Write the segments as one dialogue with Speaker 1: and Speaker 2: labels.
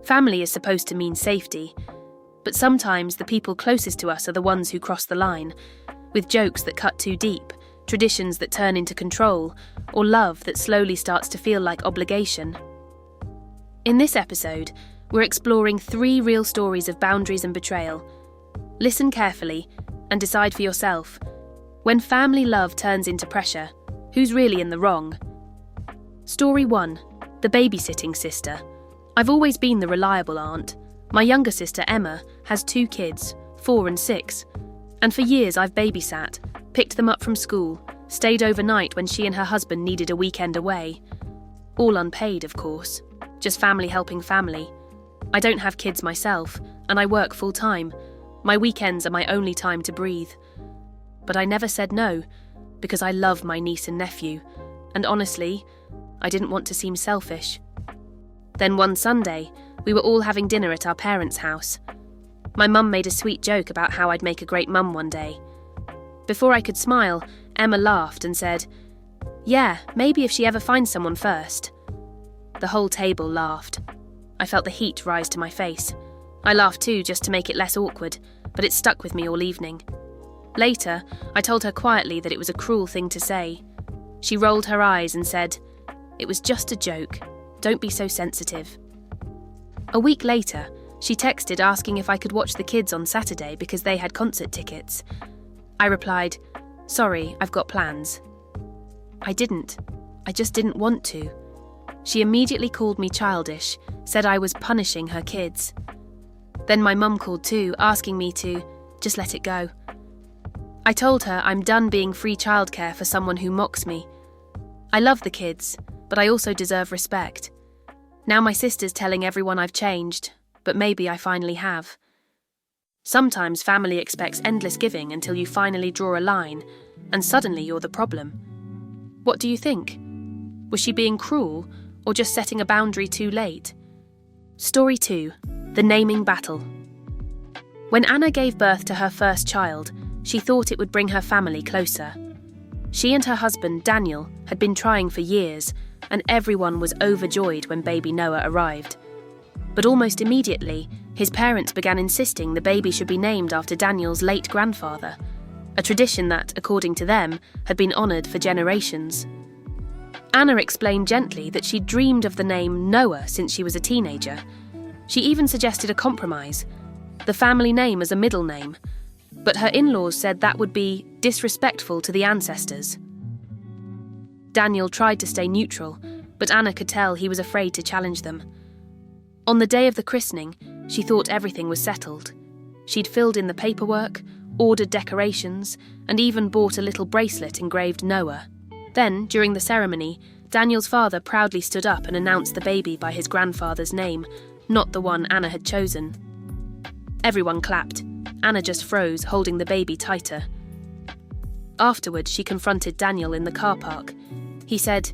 Speaker 1: Family is supposed to mean safety, but sometimes the people closest to us are the ones who cross the line, with jokes that cut too deep, traditions that turn into control, or love that slowly starts to feel like obligation. In this episode, we're exploring 3 real stories of boundaries and betrayal. Listen carefully and decide for yourself. When family love turns into pressure, who's really in the wrong? Story 1. The Babysitting Sister. I've always been the reliable aunt. My younger sister, Emma, has 2 kids, 4 and 6. And for years I've babysat, picked them up from school, stayed overnight when she and her husband needed a weekend away. All unpaid, of course. Just family helping family. I don't have kids myself, and I work full-time. My weekends are my only time to breathe. But I never said no, because I love my niece and nephew, and honestly, I didn't want to seem selfish. Then one Sunday, we were all having dinner at our parents' house. My mum made a sweet joke about how I'd make a great mum one day. Before I could smile, Emma laughed and said, "Yeah, maybe if she ever finds someone first." The whole table laughed. I felt the heat rise to my face. I laughed too, just to make it less awkward, but it stuck with me all evening. Later, I told her quietly that it was a cruel thing to say. She rolled her eyes and said, "It was just a joke. Don't be so sensitive." A week later, she texted asking if I could watch the kids on Saturday because they had concert tickets. I replied, "Sorry, I've got plans." I didn't. I just didn't want to. She immediately called me childish, said I was punishing her kids. Then my mum called too, asking me to just let it go. I told her I'm done being free childcare for someone who mocks me. I love the kids, but I also deserve respect. Now my sister's telling everyone I've changed, but maybe I finally have. Sometimes family expects endless giving until you finally draw a line, and suddenly you're the problem. What do you think? Was she being cruel, or just setting a boundary too late? Story 2. The Naming Battle. When Anna gave birth to her first child, she thought it would bring her family closer. She and her husband, Daniel, had been trying for years, and everyone was overjoyed when baby Noah arrived. But almost immediately, his parents began insisting the baby should be named after Daniel's late grandfather, a tradition that, according to them, had been honoured for generations. Anna explained gently that she'd dreamed of the name Noah since she was a teenager. She even suggested a compromise, the family name as a middle name, but her in-laws said that would be disrespectful to the ancestors. Daniel tried to stay neutral, but Anna could tell he was afraid to challenge them. On the day of the christening, she thought everything was settled. She'd filled in the paperwork, ordered decorations, and even bought a little bracelet engraved Noah. Then, during the ceremony, Daniel's father proudly stood up and announced the baby by his grandfather's name, not the one Anna had chosen. Everyone clapped. Anna just froze, holding the baby tighter. Afterward, she confronted Daniel in the car park. He said,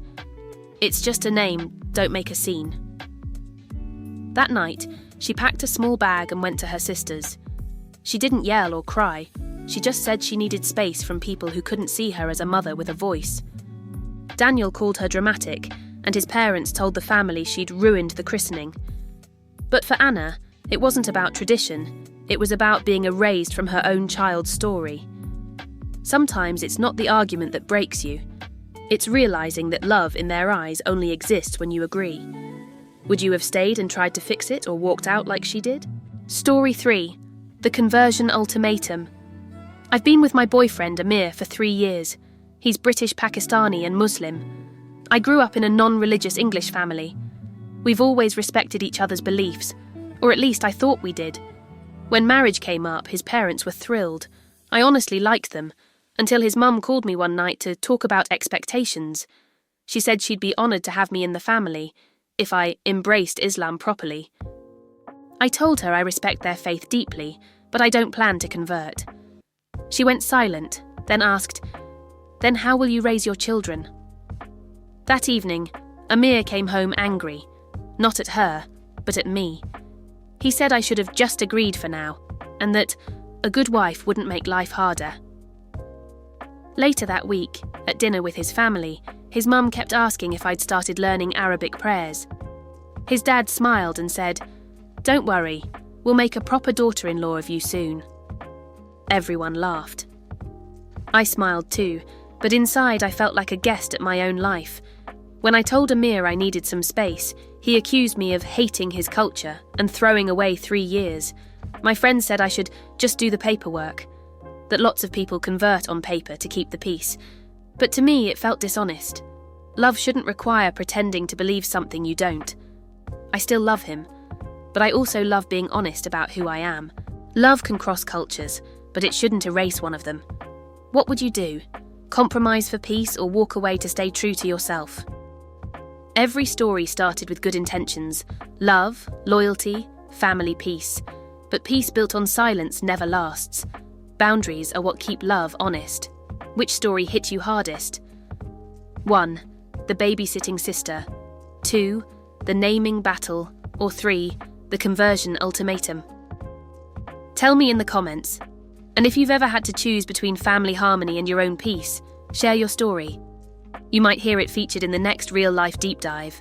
Speaker 1: "It's just a name, don't make a scene." That night, she packed a small bag and went to her sister's. She didn't yell or cry. She just said she needed space from people who couldn't see her as a mother with a voice. Daniel called her dramatic, and his parents told the family she'd ruined the christening. But for Anna, it wasn't about tradition. It was about being erased from her own child's story. Sometimes it's not the argument that breaks you. It's realising that love in their eyes only exists when you agree. Would you have stayed and tried to fix it or walked out like she did? Story 3. The Conversion Ultimatum. I've been with my boyfriend Amir for 3 years. He's British, Pakistani and Muslim. I grew up in a non-religious English family. We've always respected each other's beliefs, or at least I thought we did. When marriage came up, his parents were thrilled. I honestly liked them, until his mum called me one night to talk about expectations. She said she'd be honoured to have me in the family, if I embraced Islam properly. I told her I respect their faith deeply, but I don't plan to convert. She went silent, then asked, "Then how will you raise your children?" That evening, Amir came home angry, not at her, but at me. He said I should have just agreed for now, and that a good wife wouldn't make life harder. Later that week, at dinner with his family, his mum kept asking if I'd started learning Arabic prayers. His dad smiled and said, Don't worry, we'll make a proper daughter-in-law of you soon." Everyone laughed. I smiled too, but inside I felt like a guest at my own life. When I told Amir I needed some space, he accused me of hating his culture and throwing away 3 years. My friend said I should just do the paperwork, that lots of people convert on paper to keep the peace. But to me, it felt dishonest. Love shouldn't require pretending to believe something you don't. I still love him, but I also love being honest about who I am. Love can cross cultures, but it shouldn't erase one of them. What would you do? Compromise for peace or walk away to stay true to yourself? Every story started with good intentions: love, loyalty, family, peace. But peace built on silence never lasts. Boundaries are what keep love honest. Which story hit you hardest? 1. The Babysitting Sister. 2. The Naming Battle. Or 3. The Conversion Ultimatum. Tell me in the comments. And if you've ever had to choose between family harmony and your own peace, share your story. You might hear it featured in the next real-life deep dive.